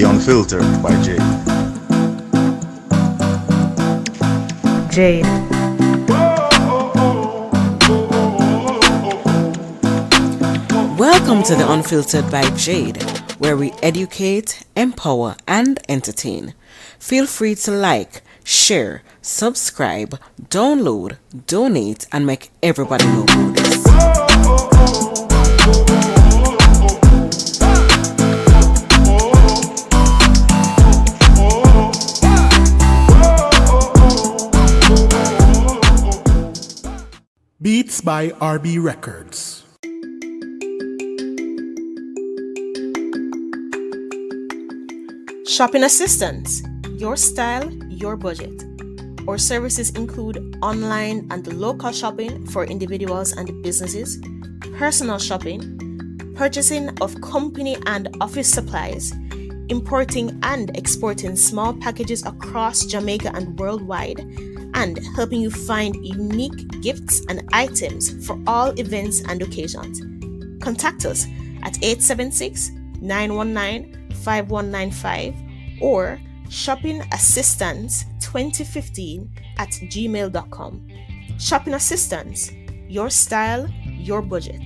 The Unfiltered by Jade. Jade. Welcome to The Unfiltered by Jade, where we educate, empower, and entertain. Feel free to like, share, subscribe, download, donate, and make everybody know about this. Beats by RB Records. Shopping assistance, your style, your budget. Our services include online and local shopping for individuals and businesses, personal shopping, purchasing of company and office supplies, importing and exporting small packages across Jamaica and worldwide, and helping you find unique gifts and items for all events and occasions. Contact us at 876-919-5195 or shoppingassistance2015@gmail.com. Shopping Assistance, your style, your budget.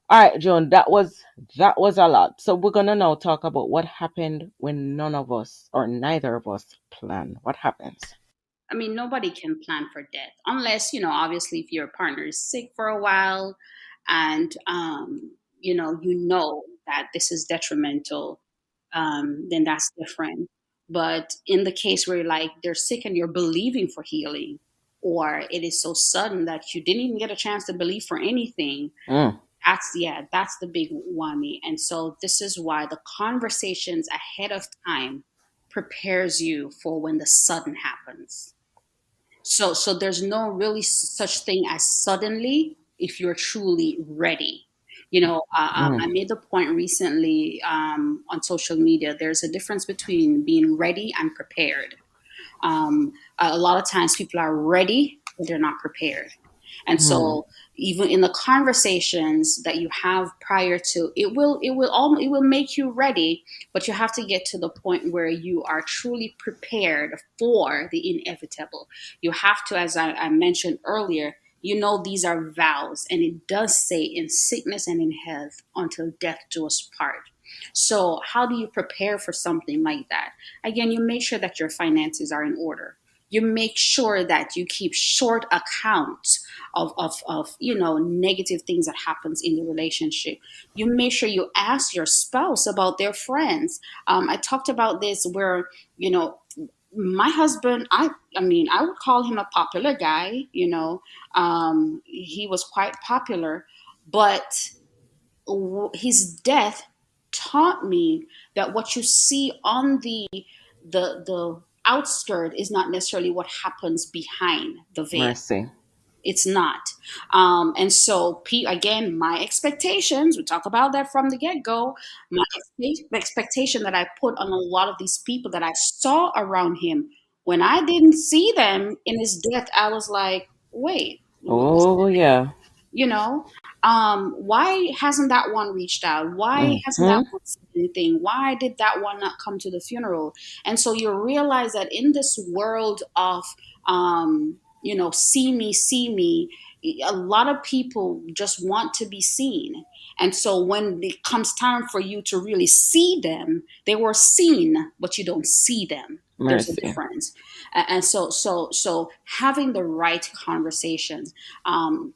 All right, Joan, that was a lot. So we're gonna now talk about what happened when none of us or neither of us plan. What happens? I mean, nobody can plan for death unless, obviously if your partner is sick for a while and, you know that this is detrimental, then that's different. But in the case where they're sick and you're believing for healing, or it is so sudden that you didn't even get a chance to believe for anything, that's the big whammy. And so this is why the conversations ahead of time prepares you for when the sudden happens. So there's no really such thing as suddenly if you're truly ready. I made the point recently on social media, there's a difference between being ready and prepared. A lot of times people are ready, but they're not prepared. And so even in the conversations that you have prior to, it will make you ready, but you have to get to the point where you are truly prepared for the inevitable. You have to, as I mentioned earlier, these are vows, and it does say in sickness and in health until death do us part. So how do you prepare for something like that? Again, you make sure that your finances are in order. You make sure that you keep short accounts of negative things that happens in the relationship. You make sure you ask your spouse about their friends. I talked about this where, my husband, I would call him a popular guy, he was quite popular, but his death taught me that what you see on the outskirt is not necessarily what happens behind the veil. Mercy. It's not. And so, again, my expectations, we talk about that from the get-go, my expectation that I put on a lot of these people that I saw around him, when I didn't see them in his death, I was like, wait. Oh, yeah. Why hasn't that one reached out? Why hasn't that one said anything? Why did that one not come to the funeral? And so you realize that in this world of, see me, a lot of people just want to be seen. And so when it comes time for you to really see them, they were seen, but you don't see them. There's a difference. And so having the right conversations,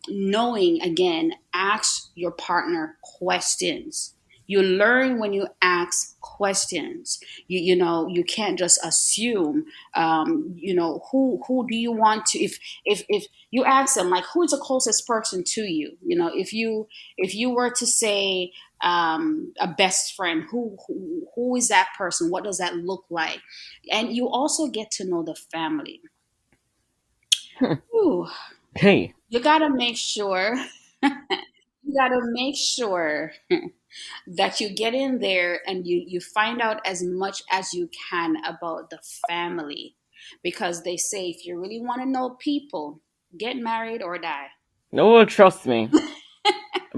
knowing, again, ask your partner questions. You learn when you ask questions. You can't just assume. Who do you want to? If you ask them, like, who's the closest person to you? If you were to say a best friend, who is that person? What does that look like? And you also get to know the family. Hey, you gotta make sure. You gotta make sure that you get in there and you find out as much as you can about the family, because they say if you really want to know people, get married or die. no, trust me.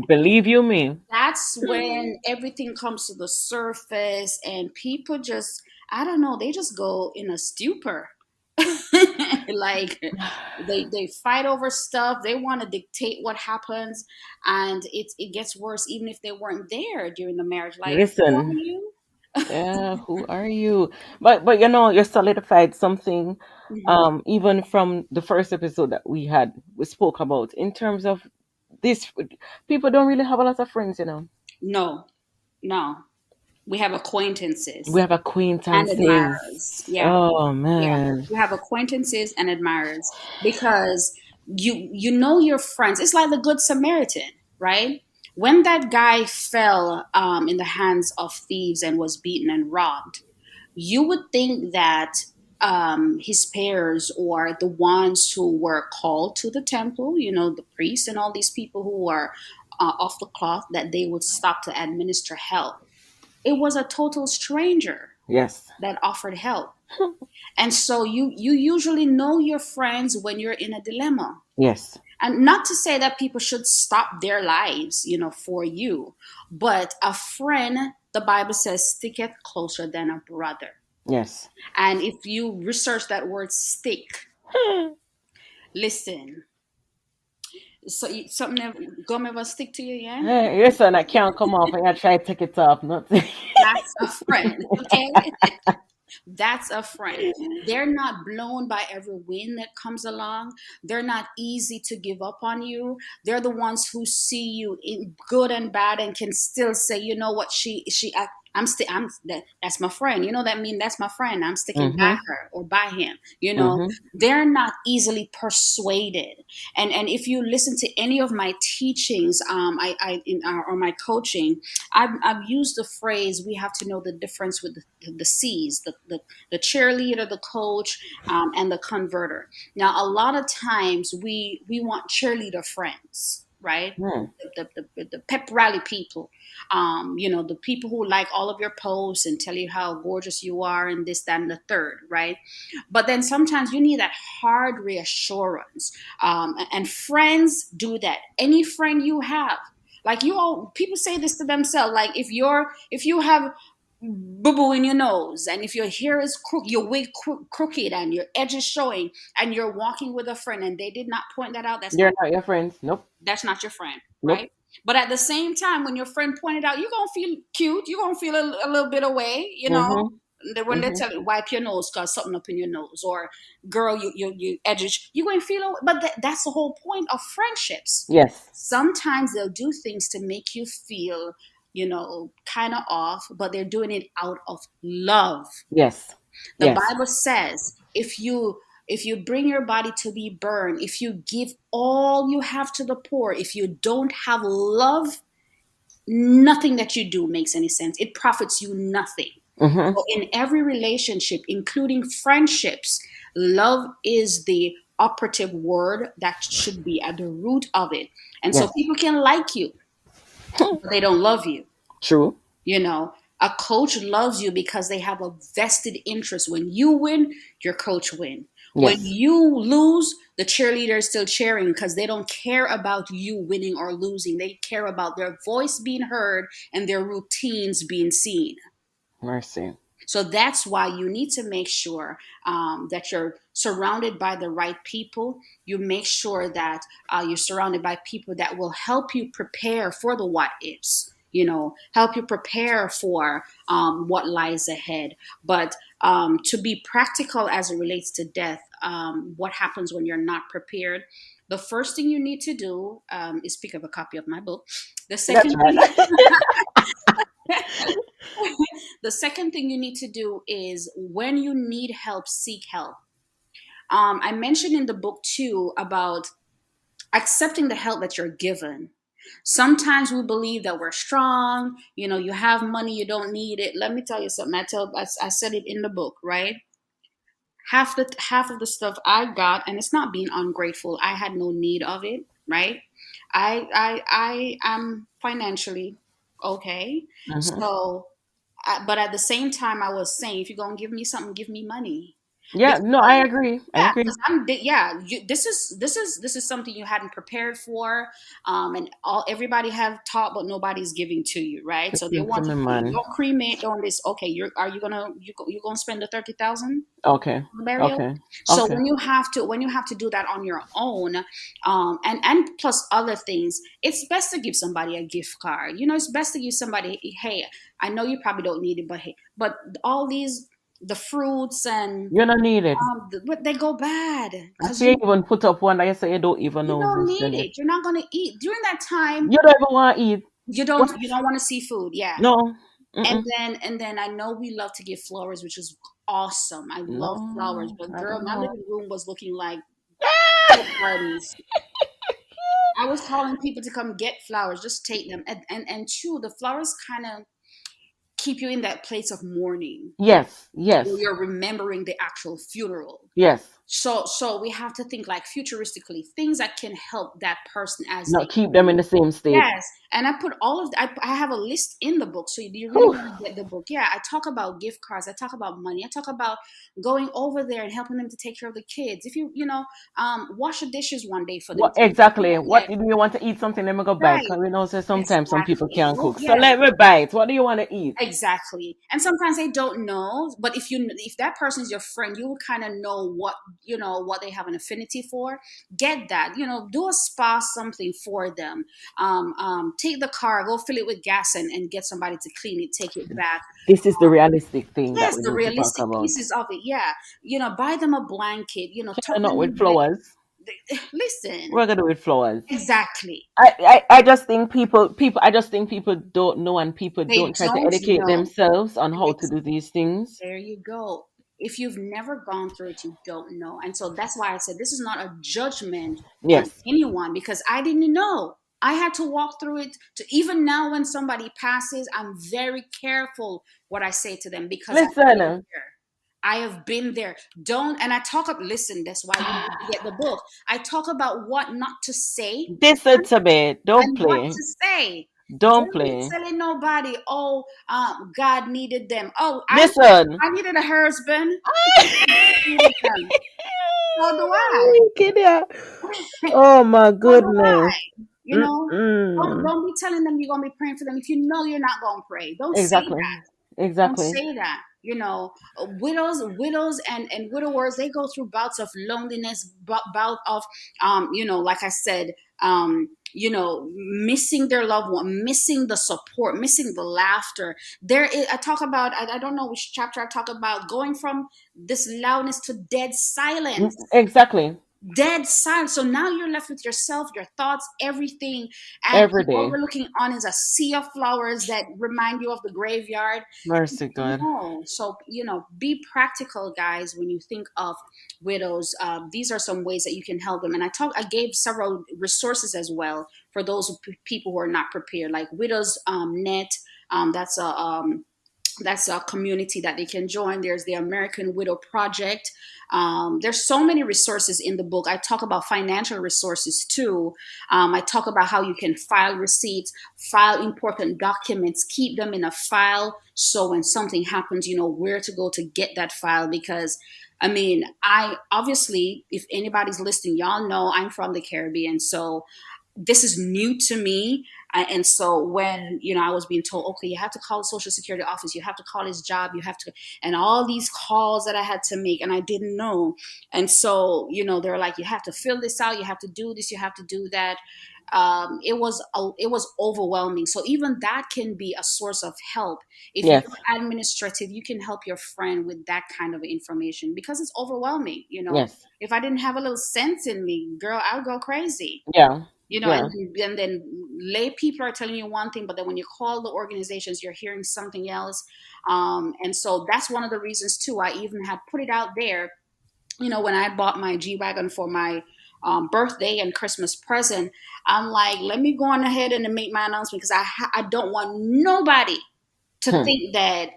Believe you me. that's when everything comes to the surface, and people just, I don't know, they just go in a stupor. Like they fight over stuff. They want to dictate what happens, and it gets worse even if they weren't there during the marriage. Like, who are Listen, you? yeah, who are you? But you know, you solidified something, Mhm. even from the first episode that we spoke about in terms of this. People don't really have a lot of friends, you know. No, no. We have We acquaintances have and acquaintances. admirers. Yeah. Oh Yeah. man. You have acquaintances and admirers because you know your friends. It's like the Good Samaritan, right? When that guy fell in the hands of thieves and was beaten and robbed, you would think that his peers or the ones who were called to the temple, you know, the priests and all these people who are off the cloth, that they would stop to administer help. It was a total stranger Yes. that offered help. And so you usually know your friends when you're in a dilemma. Yes. And not to say that people should stop their lives, you know, for you, but a friend, the Bible says, sticketh closer than a brother. Yes. And if you research that word stick, listen, so something gum ever stick to you, yeah? Hey, your son, I can't come off and I try to take it off. Nothing. That's a friend, okay? That's a friend. They're not blown by every wind that comes along. They're not easy to give up on you. They're the ones who see you in good and bad and can still say, you know what, I'm that's my friend. You know that mean that's my friend. I'm sticking by Mm-hmm. her or by him. You know, Mm-hmm. they're not easily persuaded. And if you listen to any of my teachings, or my coaching, I've used the phrase, we have to know the difference with the C's, the cheerleader, the coach, and the converter. Now, a lot of times we want cheerleader friends, right? Hmm. The pep rally people, you know, the people who like all of your posts and tell you how gorgeous you are and this, that, and the third, right? But then sometimes you need that hard reassurance. And friends do that. Any friend you have, like you all, people say this to themselves. Like if you have boo boo in your nose, and if your hair is your wig crooked, and your edge is showing, and you're walking with a friend, and they did not point that out, You're not your friends. Nope. that's not your friend, Nope. right? But at the same time, when your friend pointed out, you're gonna feel cute. You're gonna feel a little bit away, you know. Mm-hmm. When they Mm-hmm. tell you wipe your nose cause something up in your nose, or girl, you edges, you're going to feel. But that's the whole point of friendships. Yes. Sometimes they'll do things to make you feel, you know, kind of off, but they're doing it out of love. Yes. The Yes. Bible says if you bring your body to be burned, if you give all you have to the poor, if you don't have love, nothing that you do makes any sense. It profits you nothing. Mm-hmm. So in every relationship, including friendships, love is the operative word that should be at the root of it. And so Yes. people can like you, but they don't love you. True. You know, a coach loves you because they have a vested interest. When you win, your coach win. When Yes. you lose, the cheerleader is still cheering because they don't care about you winning or losing. They care about their voice being heard and their routines being seen. Mercy. So that's why you need to make sure that you're surrounded by the right people. You make sure that you're surrounded by people that will help you prepare for the what ifs, you know, help you prepare for what lies ahead. But to be practical as it relates to death, what happens when you're not prepared? The first thing you need to do is pick up a copy of my book. The That's second right. thing the second thing you need to do is when you need help, seek help. I mentioned in the book too about accepting the help that you're given. Sometimes we believe that we're strong. You know, you have money, you don't need it. Let me tell you something. I said it in the book, right? Half of the stuff I got, and it's not being ungrateful. I had no need of it, right? I am financially okay, Mm-hmm. so but at the same time, I was saying, if you're gonna give me something, give me money. Yeah, no, I agree. I Yeah, agree. because this is something you hadn't prepared for, and everybody have taught, but nobody's giving to you, right? So they Listen to want to me, see, man. don't cremate, don't this. Okay, you gonna spend the 30,000 Okay. on the burial? Okay. So Okay. when you have to do that on your own, and plus other things, it's best to give somebody a gift card. It's best to give somebody, hey, I know you probably don't need it, but hey, but all these the fruits and You don't need it. but they go bad I because see you even put up one that you say you don't even you know don't who need sent it. it. You're not gonna eat during that time. You don't even want to eat. You What? don't want to see food, yeah. No. And Mm-mm. then I know we love to give flowers, which is awesome. I love flowers, No, but I girl, don't my know. living room was looking like parties. I was calling people to come get flowers, just take them, and two, the flowers kind of keep you in that place of mourning Yes. where Yes. you're remembering the actual funeral. Yes. So we have to think like futuristically, things that can help that person as Not they keep them in grieve. the same state. Yes, and I put all of I have a list in the book. So do you really Whew. want to get the book? Yeah, I talk about gift cards. I talk about money. I talk about going over there and helping them to take care of the kids. If wash the dishes one day for them. What exactly? Yeah, What do you want to eat? Something? Let me go buy it. right. Cause we know so sometimes some people Exactly. can't Well, cook. So yeah. let me buy it. What do you want to eat? Exactly. And sometimes they don't know, but if that person is your friend, you will kind of know what they have an affinity for. Get that. Do a spa something for them. Take the car, go fill it with gas and get somebody to clean it, take it back. This is the realistic thing that Yes, we the need to talk realistic about. pieces of it. Yeah. Buy them a blanket, tuck Not them with in bed. flowers. Listen. We're gonna do with flowers. Exactly. I just think people I just think people don't know and people They don't try to don't educate know. themselves on how to do these things. There you go. If you've never gone through it, you don't know. And so that's why I said this is not a judgment on Yes. anyone because I didn't know. I had to walk through it to even now when somebody passes, I'm very careful what I say to them because I've been Listen, there. I have been there. Don't, and I talk up, listen, that's why you need to get the book. I talk about what not to say listen to me. Don't and what play. to say. Don't Don't be play. telling nobody, oh, God needed them. Oh, Listen. I needed a husband. Needed them. So do I. Wicked, yeah. Oh my So do I. goodness. You know, Mm-mm. don't be telling them you're gonna be praying for them if you know you're not gonna pray. Don't say Exactly. that. Don't Exactly. say that. Widows and widowers, they go through bouts of loneliness, bout of, like I said, missing their loved one, missing the support, missing the laughter. I talk about, I don't know which chapter I talk about, going from this loudness to dead silence. Exactly. Dead silence. So now you're left with yourself, your thoughts, everything, and Every all day. we're looking on is a sea of flowers that remind you of the graveyard. Mercy God. No, so be practical, guys. When you think of widows, these are some ways that you can help them. And I gave several resources as well for those people who are not prepared, like Widows Net. That's a community that they can join. There's the American Widow Project. There's so many resources in the book. I talk about financial resources too. I talk about how you can file receipts, file important documents, keep them in a file. So when something happens, you know where to go to get that file. Because I obviously, if anybody's listening, y'all know I'm from the Caribbean. So this is new to me. And so when I was being told, okay, you have to call the Social Security office, you have to call his job, you have to, and all these calls that I had to make, and I didn't know. And so they're like, you have to fill this out, you have to do this, you have to do that. It was overwhelming. So even that can be a source of help. If Yes. you're administrative, you can help your friend with that kind of information because it's overwhelming. Yes. If I didn't have a little sense in me, girl, I would go crazy. Yeah. Yeah. And then lay people are telling you one thing, but then when you call the organizations, you're hearing something else. And so that's one of the reasons too. I even had put it out there, when I bought my G-Wagon for my birthday and Christmas present. I'm like, let me go on ahead and make my announcement because I don't want nobody to think that,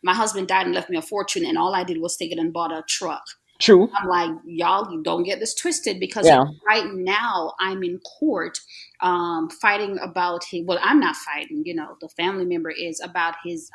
my husband died and left me a fortune and all I did was take it and bought a truck. True. I'm like, y'all, you don't get this twisted, because Yeah. right now I'm in court, fighting about his. Well, I'm not fighting. The family member is about his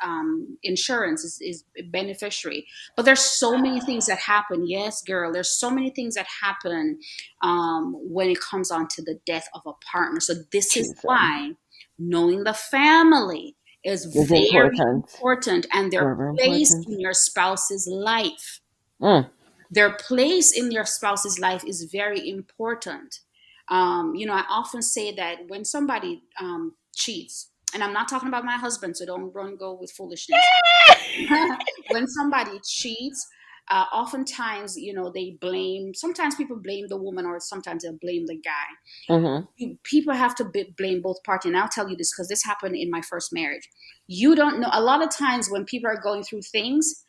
insurance, is beneficiary. But there's so many things that happen. Yes, girl. There's so many things that happen when it comes on to the death of a partner. So this is Jesus. why knowing the family is It's very important. important, and their Very, very place important. in your spouse's life. Mm. Their place in your spouse's life is very important. I often say that when somebody cheats, and I'm not talking about my husband, so don't run go with foolishness. When somebody cheats, oftentimes, they blame. Sometimes people blame the woman, or sometimes they'll blame the guy. Mm-hmm. People have to blame both parties. And I'll tell you this because this happened in my first marriage. You don't know. A lot of times when people are going through things,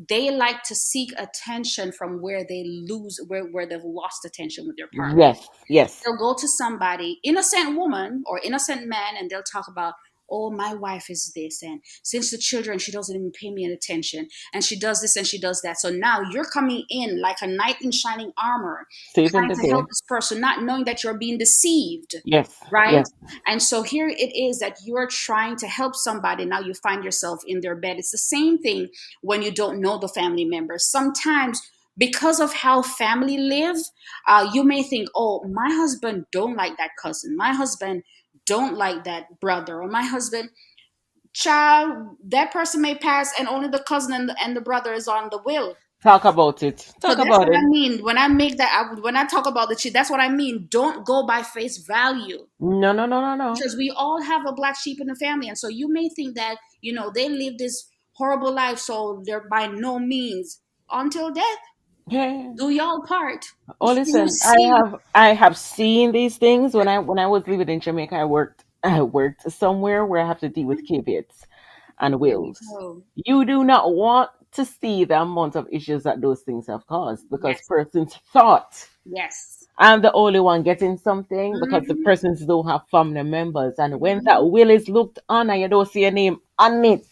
they like to seek attention from where they lose, where they've lost attention with their partner. Yes. Yes. They'll go to somebody, innocent woman or innocent man, and they'll talk about, oh, my wife is this, and since the children, she doesn't even pay me any attention, and she does this and she does that. So now you're coming in like a knight in shining armor, Saving trying the to day. help this person, not knowing that you're being deceived. Yes. Right. Yes. And so here it is that you're trying to help somebody. Now you find yourself in their bed. It's the same thing when you don't know the family members. Sometimes, because of how family live, you may think, oh, my husband don't like that cousin. My husband don't like that brother. Or my husband, child, that person may pass and only the cousin and the brother is on the will. Talk about it. So Talk that's about what I it. mean when I make that. When I talk about the cheat, that's what I mean. Don't go by face value, No, no, no, no, no. because we all have a black sheep in the family, and so you may think that they live this horrible life, so they're by no means, until death Yeah. do y'all part. Oh, You listen, see. I have seen these things when I was living in Jamaica. I worked somewhere where I have to deal with caveats and There you wills. go. You do not want to see the amount of issues that those things have caused because Yes. persons thought Yes. I'm the only one getting something because the Hmm. persons don't have family members. And when Hmm. that will is looked on and you don't see your name on it,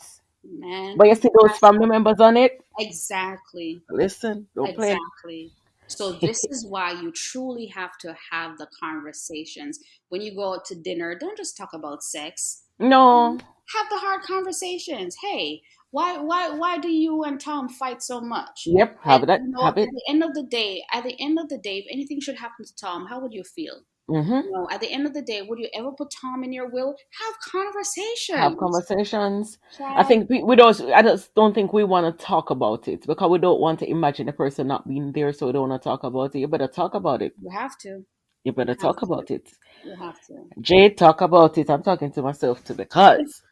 Man, but you see those family members on it, exactly. listen, don't play. Exactly. So this is why you truly have to have the conversations. When you go out to dinner, don't just talk about sex. No. Have the hard conversations. Hey, why do you and Tom fight so much? Yep, And have that, have at it. the end of the day, if anything should happen to Tom, how would you feel? Mm-hmm. At the end of the day, would you ever put Tom in your will? Have Have conversations. conversations. I Child, think we don't. I just don't think we want to talk about it because we don't want to imagine the person not being there, so we don't want to talk about it. You better talk about it. you have to. You You better have talk to. about it. You have to. Jay, talk about it. I'm talking to myself too because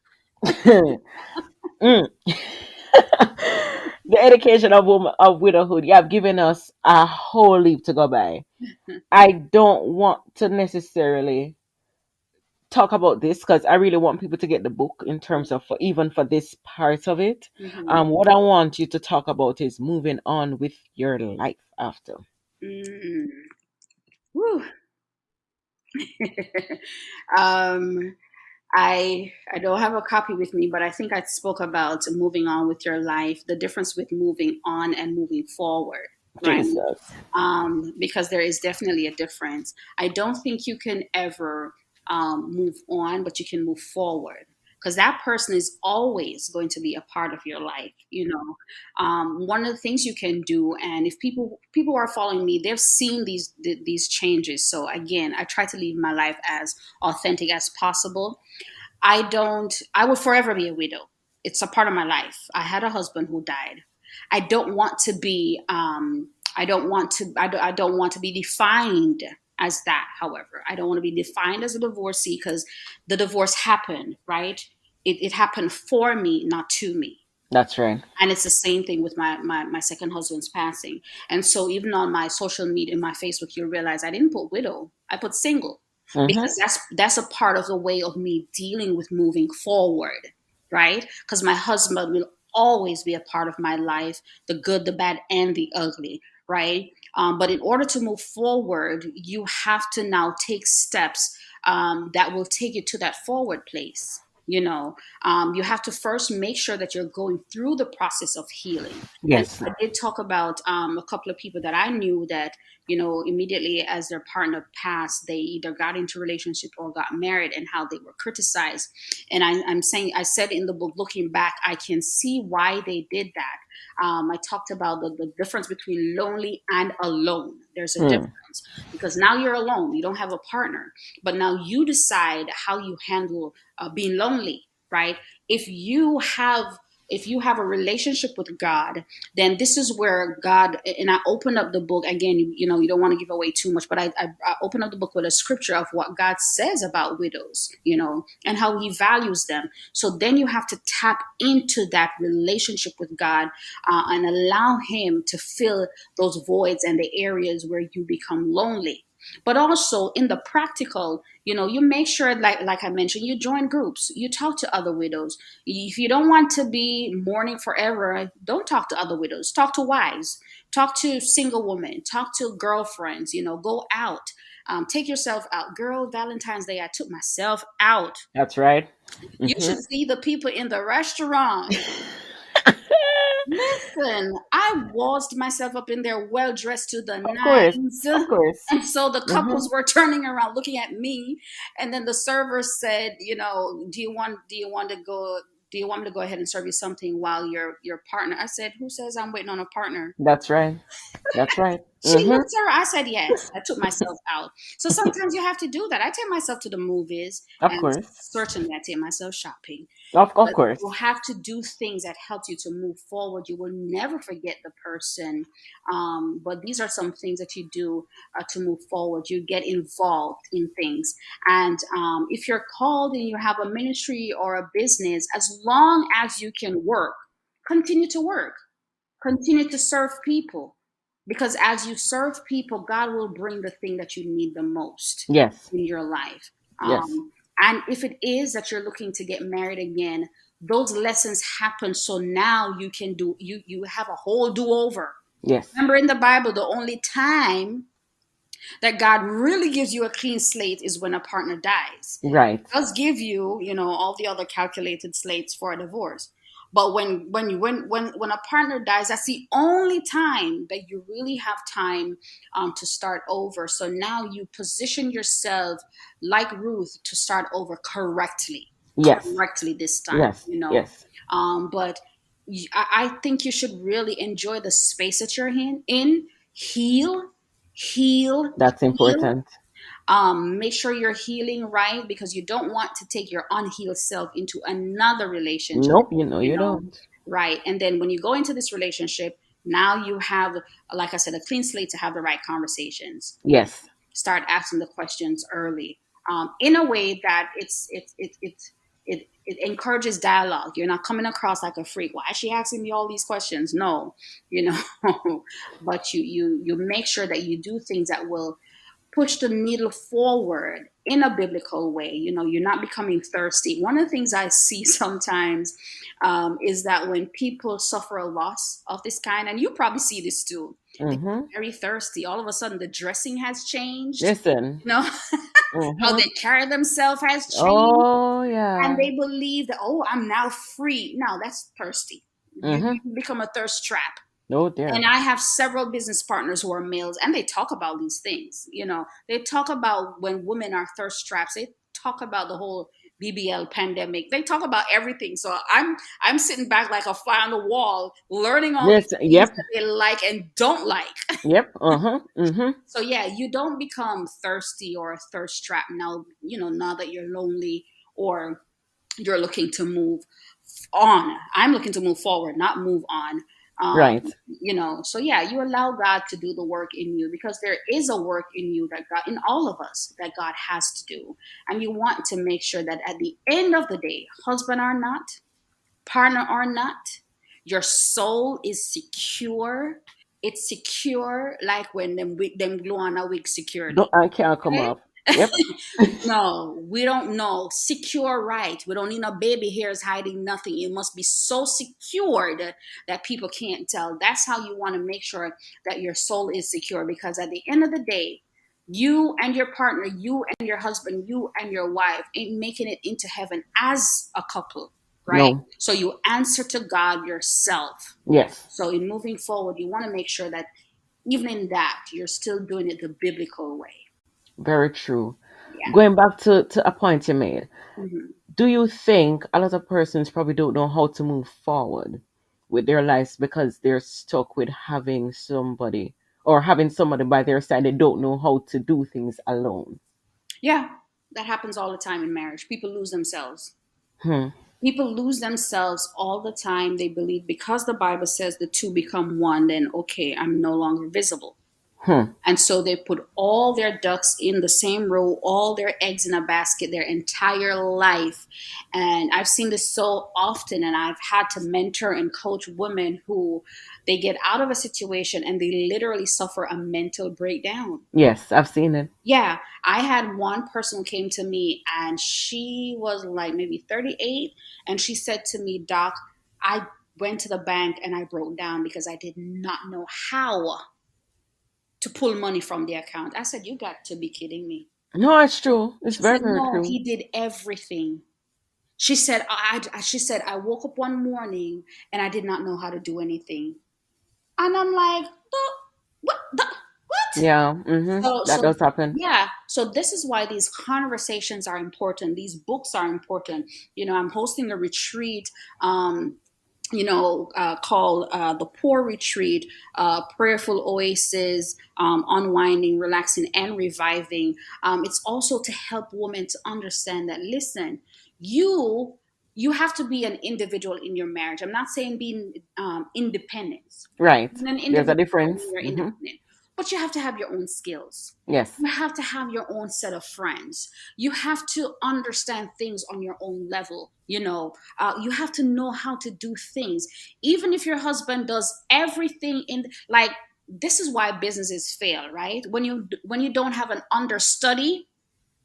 Mm. The education of woman of widowhood, you have given us a whole leap to go by. I don't want to necessarily talk about this because I really want people to get the book in terms of even for this part of it. Hmm. What I want you to talk about is moving on with your life after. Mm. Whew. um, I don't have a copy with me, but I think I spoke about moving on with your life, the difference with moving on and moving forward, right? Jesus. Because there is definitely a difference. I don't think you can ever move on, but you can move forward, because that person is always going to be a part of your life. One of the things you can do, and if people are following me, they've seen these changes. So again, I try to live my life as authentic as possible. I would forever be a widow. It's a part of my life. I had a husband who died. I don't want to be, I don't want to be defined as that. However, I don't want to be defined as a divorcee, because the divorce happened, right? It happened for me, not to me. That's right. And it's the same thing with my second husband's passing. And so even on my social media, in my Facebook, you'll realize I didn't put widow, I put single, Mm-hmm. because that's a part of the way of me dealing with moving forward, right? Because my husband will always be a part of my life, the good, the bad, and the ugly, right? But in order to move forward, you have to now take steps that will take you to that forward place. You know, you have to first make sure that you're going through the process of healing. And Yes. I did talk about a couple of people that I knew that, you know, immediately as their partner passed, they either got into a relationship or got married, and how they were criticized. And I'm saying, I said in the book, looking back, I can see why they did that. I talked about the difference between lonely and alone. There's a Hmm. difference, because now you're alone, you don't have a partner, but now you decide how you handle being lonely, right? If you have if you have a relationship with God, then this is where God, and I open up the book again. You know, you don't want to give away too much, but I open up the book with a scripture of what God says about widows, you know, and how He values them. So then you have to tap into that relationship with God, and allow Him to fill those voids and the areas where you become lonely. But also in the practical, you know, you make sure, like I mentioned, you join groups, you talk to other widows. If you don't want to be mourning forever, don't talk to other widows. Talk to wives, talk to single women, talk to girlfriends. You know, go out, take yourself out. Girl, Valentine's Day, I took myself out. That's right. You should Hmm. see the people in the restaurant. Listen, I waltzed myself up in there, well dressed to the Of course. nines. Of course. And so the Hmm. couples were turning around looking at me. And then the server said, you know, do you want me to go ahead and serve you something while your partner? I said, who says I'm waiting on a partner? That's right. That's right. She Hmm. looked at her. I said, yes. I took myself out. So sometimes you have to do that. I take myself to the movies, Of and course. certainly I take myself shopping. Of But course. you have to do things that help you to move forward. You will never forget the person. But these are some things that you do to move forward. You get involved in things. And if you're called and you have a ministry or a business, as long as you can work, continue to work, continue to serve people, because as you serve people, God will bring the thing that you need the most Yes. in your life. Yes. And if it is that you're looking to get married again, those lessons happen, so now you can do, you have a whole do-over. Yes. Remember, in the Bible, the only time that God really gives you a clean slate is when a partner dies. Right. Does give you, you know, all the other calculated slates for a divorce. But when a partner dies, that's the only time that you really have time to start over. So now you position yourself like Ruth to start over Yes. correctly this time. Yes. You know, Yes. but I think you should really enjoy the space that you're in, heal, heal, That's heal. important. Make sure you're healing right, because you don't want to take your unhealed self into another relationship, Nope. You know you you know, don't. right? And then when you go into this relationship, now you have, like I said, a clean slate to have the right conversations. Yes. Start asking the questions early, in a way that it encourages dialogue. You're not coming across like a freak. Why is she asking me all these questions? No, you know, but you make sure that you do things that will push the needle forward in a biblical way. You know, you're not becoming thirsty. One of the things I see sometimes is that when people suffer a loss of this kind, and you probably see this too, they get Hmm. very thirsty. All of a sudden, the dressing has changed. Listen. You know, how Hmm. they carry themselves has changed, Oh and yeah. they believe that, oh, I'm now free. No, that's thirsty. Hmm. You become a thirst trap. Oh And dear. I have several business partners who are males, and they talk about these things. You know, they talk about when women are thirst traps. They talk about the whole BBL pandemic. They talk about everything. So I'm sitting back like a fly on the wall, learning all these Listen. things Yep. that they like and don't like. Yep. Uh-huh. Hmm. So yeah, you don't become thirsty or a thirst trap now. You know, now that you're lonely or you're looking to move on. I'm looking to move forward, not move on. Um, Right. you know, so yeah, you allow God to do the work in you, because there is a work in you that God, in all of us, that God has to do. And you want to make sure that at the end of the day, husband or not, partner or not, your soul is secure. It's secure like when them glue on a wig secured. Don't, I can't come Okay? off. Yep. No, we don't know. Secure, right? We don't need no baby hairs hiding nothing. It must be so secured that people can't tell. That's how you want to make sure that your soul is secure, because at the end of the day, You and your partner, you and your husband, you and your wife ain't making it into heaven as a couple, right? No. So you answer to God yourself. Yes. So in moving forward, you want to make sure that even in that, you're still doing it the biblical way. Very true. Yeah. Going back to a point you made, Mhm. do you think a lot of persons probably don't know how to move forward with their lives because they're stuck with having somebody or having somebody by their side? They don't know how to do things alone. Yeah, that happens all the time in marriage. People lose themselves. Hmm. People lose themselves all the time. They believe because the Bible says the two become one, then okay, I'm no longer visible. Hmm. And so they put all their ducks in the same row, all their eggs in a basket, their entire life. And I've seen this so often, and I've had to mentor and coach women who they get out of a situation and they literally suffer a mental breakdown. Yes, I've seen it. Yeah, I had one person who came to me and she was like maybe 38, and she said to me, "Doc, I went to the bank and I broke down because I did not know how to pull money from the account." I said, "You got to be kidding me." No, it's true. It's She very, said, very "No, true. he did everything." She said, she said, "I woke up one morning and I did not know how to do anything." And I'm like, what? Yeah. Mm-hmm. That So does happen. yeah. So this is why these conversations are important. These books are important. I'm hosting a retreat. Called the Poor Retreat, Prayerful Oasis, Unwinding, Relaxing, and Reviving. It's also to help women to understand that, listen, you you have to be an individual in your marriage. I'm not saying being independent. Right. Being an There's a individual difference. when you're Mm-hmm. independent. But you have to have your own skills. Yes. You have to have your own set of friends. You have to understand things on your own level. You have to know how to do things. Even if your husband does everything like, this is why businesses fail, right? When you don't have an understudy,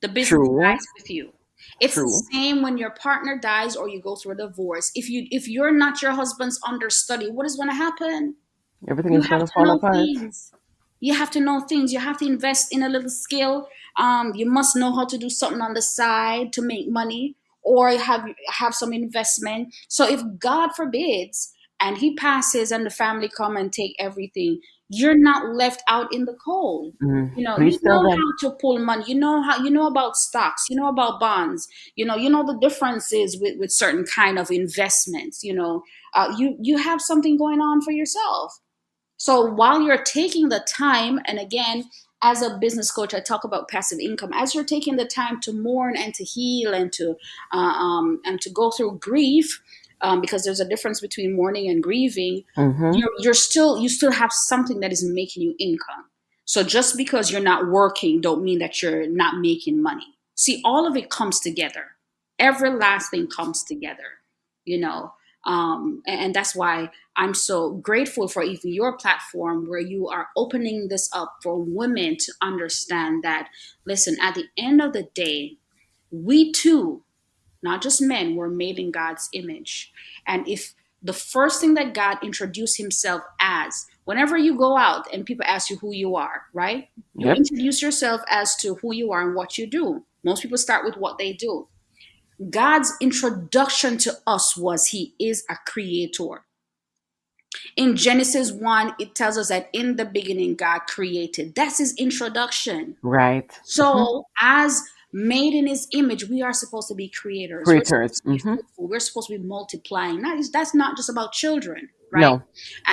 the business True. dies with you. It's the True. same when your partner dies or you go through a divorce. If you're not your husband's understudy, what is going to happen? Everything You is have gonna to fall know apart. things. You have to know things. You have to invest in a little skill. You must know how to do something on the side to make money, or have some investment. So if God forbids and he passes and the family come and take everything, you're not left out in the cold. Mm. You Please tell know them. how to pull money. You know about stocks. You know about bonds. You know the differences with certain kind of investments. You have something going on for yourself. So while you're taking the time, and again, as a business coach, I talk about passive income. As you're taking the time to mourn and to heal and to go through grief, because there's a difference between mourning and grieving. Mm-hmm. You still have something that is making you income. So just because you're not working, don't mean that you're not making money. See, all of it comes together. Every last thing comes together. You know, and that's why I'm so grateful for even your platform where you are opening this up for women to understand that, listen, at the end of the day, we too, not just men, were made in God's image. And if the first thing that God introduced himself as, whenever you go out and people ask you who you are, right? You Yep. introduce yourself as to who you are and what you do. Most people start with what they do. God's introduction to us was he is a creator. In Genesis 1, it tells us that in the beginning, God created. That's his introduction. Right. Mm-hmm. So, as made in his image, we are supposed to be creators. We're supposed Creators. to be Mm-hmm. fruitful. We're supposed to be multiplying. That's not just about children, right? No.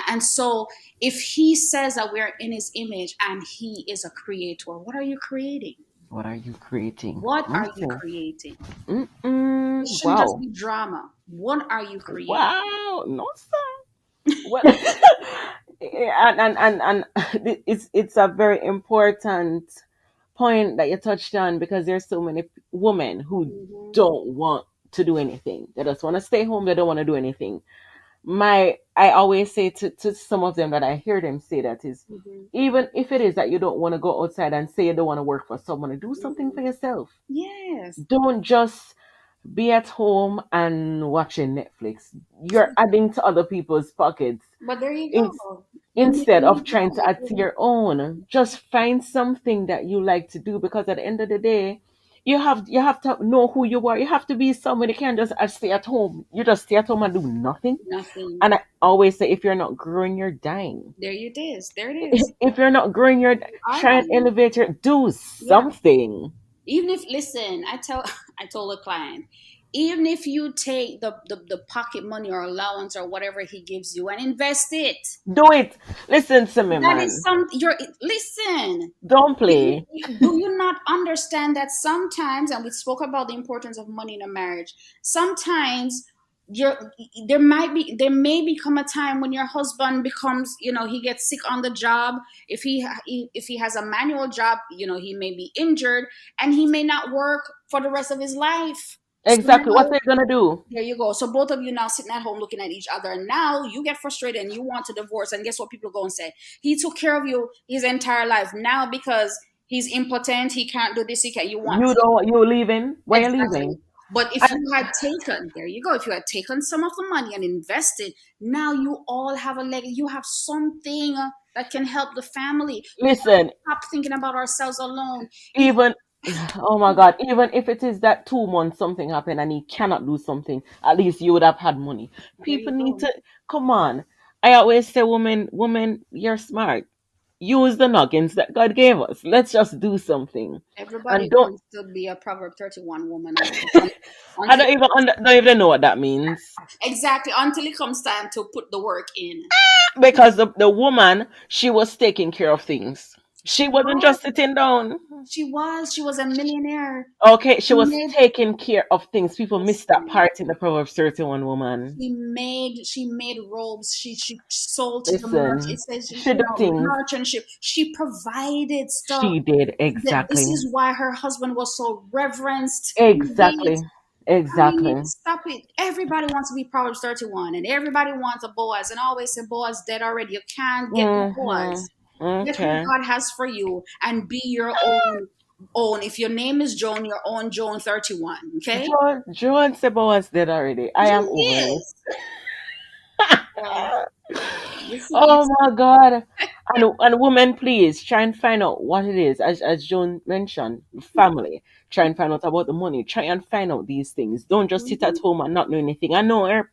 And so, if he says that we're in his image and he is a creator, what are you creating? What are you creating? What are you Okay. creating? It Mm-mm. shouldn't just Wow. be drama. What are you creating? Wow. No, sir. Well, and it's a very important point that you touched on because there's so many women who Hmm. don't want to do anything. They just want to stay home. They don't want to do anything. I always say to some of them that I hear them say that is, Hmm. even if it is that you don't want to go outside and say you don't want to work for someone, do something for yourself. Yes. Don't just be at home and watching Netflix. You're adding to other people's pockets. But there you It's go. And instead you of trying to add to know, your own. Just find something that you like to do, because at the end of the day, you have to know who you are. You have to be someone. You can't just stay at home. You just stay at home and do nothing. nothing. And I always say, if you're not growing, you're dying. There it is. There it is. If you're not growing, you're You are try and dying. elevate your do Yeah. something. Even if, listen, I told a client, even if you take the pocket money or allowance or whatever he gives you and invest it, Do it. Listen to me, that is man. some, you're, listen, Don't play. do you not understand that sometimes, and we spoke about the importance of money in a marriage, sometimes you're, there may become a time when your husband becomes, he gets sick on the job. If he has a manual job, he may be injured and he may not work for the rest of his life. So Exactly. What now, they gonna do? there you go. So both of you now sitting at home looking at each other, and now you get frustrated and you want to divorce. And guess what people go and say? He took care of you his entire life. Now because he's impotent, he can't do this. He can. You want You to, don't. You leaving? Why you exactly. leaving? But if And you had taken, there you go. If you had taken some of the money and invested, now you all have a leg. You have something that can help the family. We have to listen, stop thinking about ourselves alone. If even oh my God, even if it is that 2 months something happened and he cannot do something, at least you would have had money. there People you need go. to come on. I always say, woman, you're smart. Use the noggins that God gave us. Let's just do something. And Everybody don't wants to be a Proverb 31 woman I until don't even don't even know what that means. exactly until it comes time to put the work in. Because the woman, she was taking care of things. She She wasn't was. just sitting down. She was a millionaire. Okay, she She was made, taking care of things. People miss that listen, part in the Proverbs 31 woman. she made robes. She sold to the merchant. It Listen, says, she do things. merchantship. She provided stuff. She did This exactly. is why her husband was so reverenced. He did. Exactly. I mean, Exactly. stop it. Everybody wants to be Proverbs 31 and everybody wants a Boaz and always say Boaz dead already. You can't get the Mm-hmm. Boaz. Get who Okay. God has for you and be your own. If your name is Joan, your own Joan 31. Okay? Joan Sebo was dead already. I am over it. Yes. Well, you Oh see, my God. And women, please try and find out what it is. As Joan mentioned, family. Try and find out about the money. Try and find out these things. Don't just sit at mhm, home and not know anything. I know,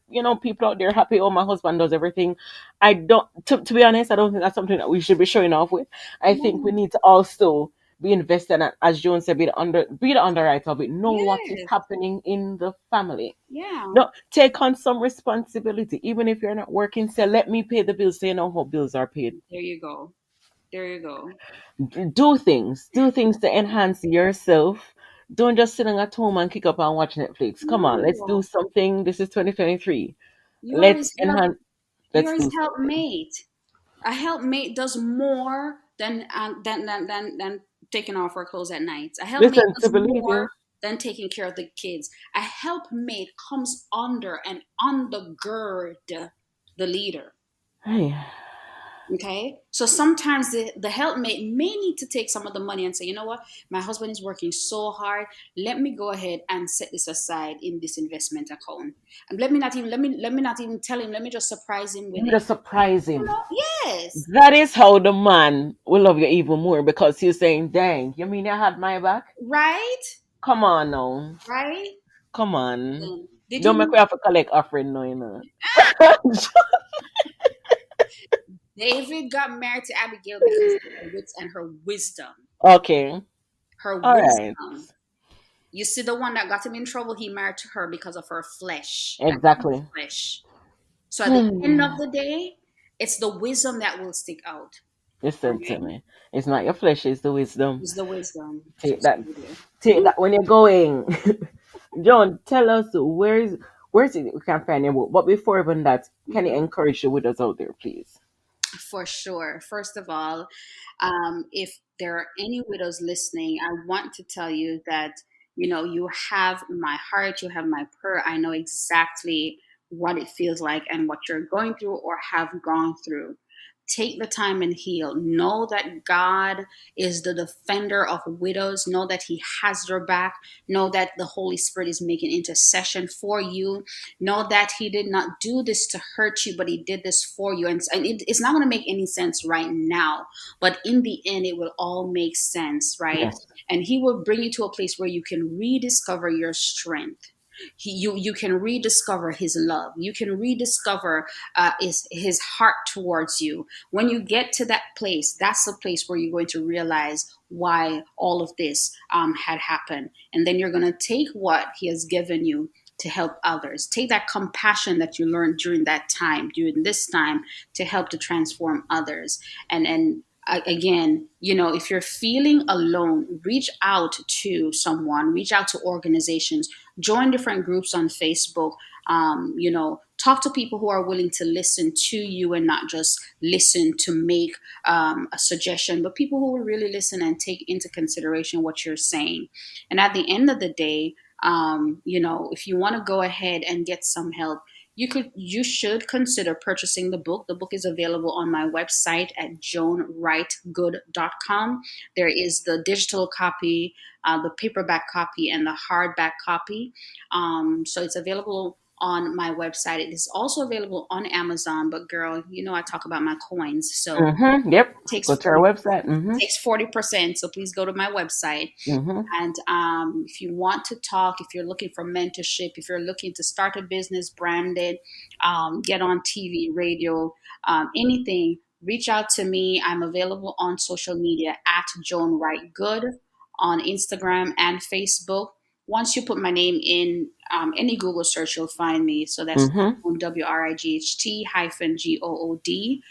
people out there happy. Oh, my husband does everything. I don't. To be honest, I don't think that's something that we should be showing off with. I think we no, need to also be invested, and as Joan said, be the underwriter of it. Know what is yes, happening in the family. yeah, No, take on some responsibility, even if you're not working. Say, let me pay the bills, so you know how bills are paid. there you go. There you go. Do things to enhance yourself. Don't just sit at home and kick up and watch Netflix. Come on, let's do No, something. This is 2023. you're Let's his, you're, enhance. you're Let's his do something. helpmate. A helpmate does more than taking off our clothes at night. A helpmate Listen, to does believe you. more than taking care of the kids. A helpmate comes under and undergird the leader. Hey, Okay, so sometimes the helpmate may need to take some of the money and say, you know what, my husband is working so hard. Let me go ahead and set this aside in this investment account, and let me not even tell him. Let me just surprise him with you it. just surprise You him. know, yes, That is how the man will love you even more, because he's saying, "Dang, you mean I had my back? right, Come on now, right. come on. Did Don't you make know we have to collect offering, no, you know." David got married to Abigail because of her wits and her wisdom? Okay. Her All right. wisdom. You see, the one that got him in trouble, he married to her because of her flesh and his Exactly. flesh. So at the end of Hmm. the day, it's the wisdom that will stick out. Listen to Okay? me. It's not your flesh, it's the wisdom. It's the wisdom. Take Trust that. me, dear. Take that when you're going. John, tell us where's it we can find your book. But before even that, can you Mhm. encourage the widows out there, please? For sure. First of all, if there are any widows listening, I want to tell you that, you have my heart, you have my prayer. I know exactly what it feels like and what you're going through or have gone through. Take the time and heal. Know that God is the defender of widows. Know that He has your back. Know that the Holy Spirit is making intercession for you. Know that He did not do this to hurt you, but He did this for you. And it's not going to make any sense right now, but in the end, it will all make sense, right? Yes. And He will bring you to a place where you can rediscover your strength. You can rediscover His love. You can rediscover his heart towards you. When you get to that place, that's the place where you're going to realize why all of this had happened. And then you're going to take what He has given you to help others. Take that compassion that you learned during that time, during this time, to help to transform others. And again, if you're feeling alone, reach out to someone, reach out to organizations, join different groups on Facebook. Talk to people who are willing to listen to you and not just listen to make a suggestion, but people who will really listen and take into consideration what you're saying. And at the end of the day, if you want to go ahead and get some help, you should consider purchasing the book. The book is available on my website at joanwrightgood.com. There is the digital copy, the paperback copy, and the hardback copy. So it's available on my website. It is also available on Amazon. But girl, I talk about my coins, so Mm-hmm. Yep. takes Go to our website. Mm-hmm. takes 40%. So please go to my website. Mm-hmm. And if you want to talk, if you're looking for mentorship, if you're looking to start a business, brand it, get on TV, radio, anything, reach out to me. I'm available on social media at Joan Wright-Good on Instagram and Facebook. Once you put my name in any Google search, you'll find me. So that's Mm-hmm. WRIGHT-GOOD.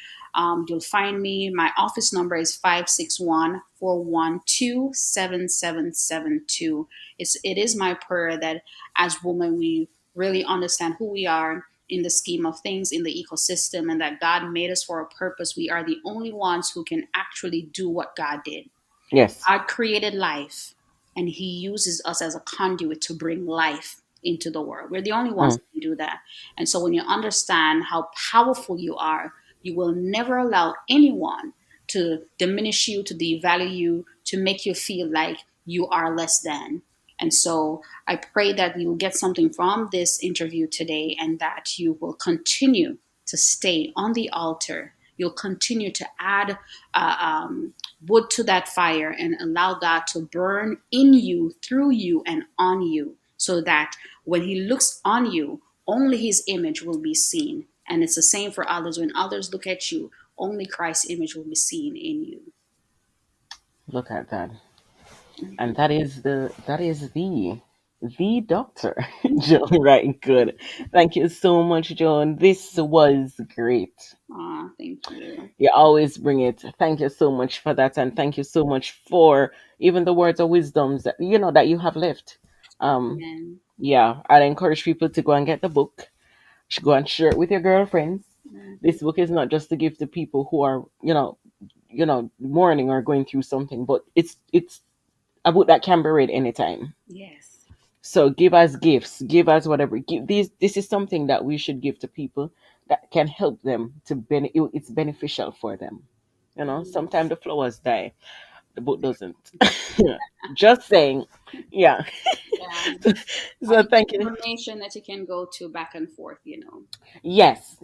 You'll find me. My office number is 561-412-7772. It is my prayer that as women, we really understand who we are in the scheme of things in the ecosystem, and that God made us for a purpose. We are the only ones who can actually do what God did. Yes. God created life, and He uses us as a conduit to bring life into the world. We're the only ones that can do that. And so when you understand how powerful you are, you will never allow anyone to diminish you, to devalue you, to make you feel like you are less than. And so I pray that you will get something from this interview today, and that you will continue to stay on the altar. You'll continue to add wood to that fire and allow God to burn in you, through you, and on you, so that when He looks on you, only His image will be seen. And it's the same for others. When others look at you, only Christ's image will be seen in you. Look at that. And that is the doctor, Joan Wright-Good. Thank you so much, Joan. This was great. Thank you. You always bring it. Thank you so much for that, and thank you so much for even the words of wisdoms that that you have left. Amen. Yeah, I'd encourage people to go and get the book. Go and share it with your girlfriends. This book is not just to give to people who are mourning or going through something, but it's a book that can be read anytime. Yes. So give us gifts, give us whatever. This is something that we should give to people that can help them to it's beneficial for them. Sometimes the flowers die, the book doesn't. Just saying. Yeah. Yeah. So thank you. Information that you can go to back and forth, Yes,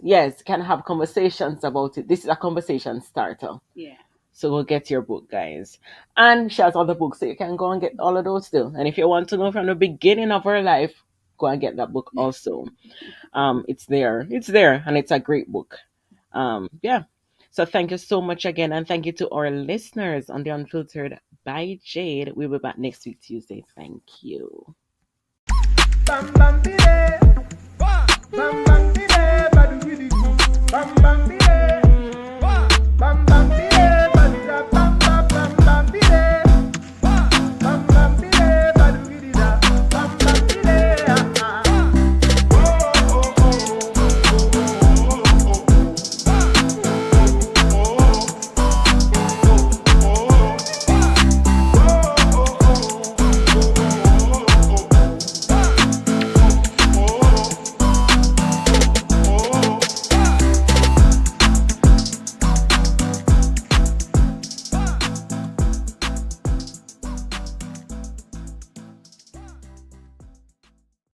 can have conversations about it. This is a conversation starter. Yeah. So go get your book, guys. And she has other books, so you can go and get all of those still. And if you want to know from the beginning of her life, go and get that book also. It's there, and it's a great book. Yeah. So thank you so much again, and thank you to our listeners on the Unfiltered by Jade. We'll be back next week Tuesday. Thank you. Bam bam bam bam bam bam bam bam bam